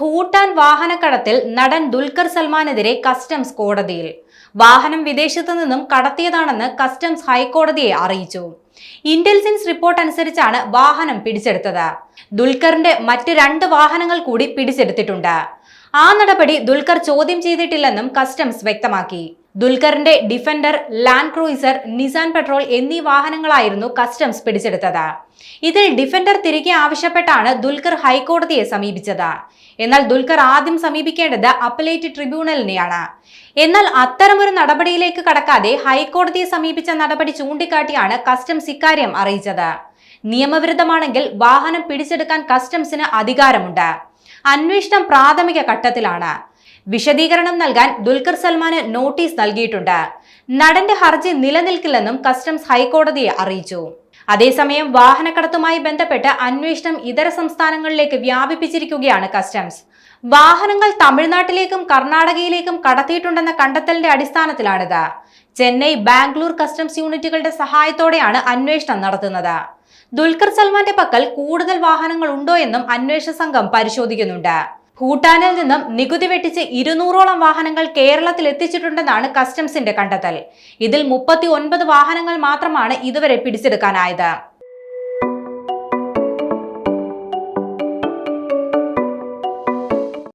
ഭൂട്ടാൻ വാഹനക്കടത്തിൽ നടൻ ദുൽഖർ സൽമാനെതിരെ കസ്റ്റംസ് കോടതിയിൽ. വാഹനം വിദേശത്തു നിന്നും കടത്തിയതാണെന്ന് കസ്റ്റംസ് ഹൈക്കോടതിയെ അറിയിച്ചു. ഇന്റലിജൻസ് റിപ്പോർട്ട് അനുസരിച്ചാണ് വാഹനം പിടിച്ചെടുത്തത്. ദുൽഖറിന്റെ മറ്റ് 2 വാഹനങ്ങൾ കൂടി പിടിച്ചെടുത്തിട്ടുണ്ട്. ആ നടപടി ദുൽഖർ ചോദ്യം ചെയ്തിട്ടില്ലെന്നും കസ്റ്റംസ് വ്യക്തമാക്കി. ദുൽഖറിന്റെ Defender, Land Cruiser, Nissan Patrol എന്നീ വാഹനങ്ങളായിരുന്നു കസ്റ്റംസ് പിടിച്ചെടുത്തത്. ഇതിൽ ഡിഫൻഡർ തിരികെ ആവശ്യപ്പെട്ടാണ് ദുൽഖർ ഹൈക്കോടതിയെ സമീപിച്ചത്. എന്നാൽ ദുൽഖർ ആദ്യം സമീപിക്കേണ്ടത് അപ്പലേറ്റ് ട്രിബ്യൂണലിനെയാണ്. എന്നാൽ അത്തരമൊരു നടപടിയിലേക്ക് കടക്കാതെ ഹൈക്കോടതിയെ സമീപിച്ച നടപടി ചൂണ്ടിക്കാട്ടിയാണ് കസ്റ്റംസ് ഇക്കാര്യം അറിയിച്ചത്. നിയമവിരുദ്ധമാണെങ്കിൽ വാഹനം പിടിച്ചെടുക്കാൻ കസ്റ്റംസിന് അധികാരമുണ്ട്. അന്വേഷണം പ്രാഥമിക ഘട്ടത്തിലാണ്. വിശദീകരണം നൽകാൻ ദുൽഖർ സൽമാന് നോട്ടീസ് നൽകിയിട്ടുണ്ട്. നടന്റെ ഹർജി നിലനിൽക്കില്ലെന്നും കസ്റ്റംസ് ഹൈക്കോടതിയെ അറിയിച്ചു. അതേസമയം വാഹനക്കടത്തുമായി ബന്ധപ്പെട്ട് അന്വേഷണം ഇതര സംസ്ഥാനങ്ങളിലേക്ക് വ്യാപിപ്പിച്ചിരിക്കുകയാണ് കസ്റ്റംസ്. വാഹനങ്ങൾ തമിഴ്നാട്ടിലേക്കും കർണാടകയിലേക്കും കടത്തിയിട്ടുണ്ടെന്ന കണ്ടെത്തലിന്റെ അടിസ്ഥാനത്തിലാണിത്. ചെന്നൈ, ബാംഗ്ലൂർ കസ്റ്റംസ് യൂണിറ്റുകളുടെ സഹായത്തോടെയാണ് അന്വേഷണം നടത്തുന്നത്. ദുൽഖർ സൽമാന്റെ പക്കൽ കൂടുതൽ വാഹനങ്ങൾ ഉണ്ടോ എന്നും അന്വേഷണ സംഘം പരിശോധിക്കുന്നുണ്ട്. ഭൂട്ടാനിൽ നിന്നും നികുതി വെട്ടിച്ച് 200ഓളം വാഹനങ്ങൾ കേരളത്തിൽ എത്തിച്ചിട്ടുണ്ടെന്നാണ് കസ്റ്റംസിന്റെ കണ്ടെത്തൽ. ഇതിൽ 39 വാഹനങ്ങൾ മാത്രമാണ് ഇതുവരെ പിടിച്ചെടുക്കാനായത്.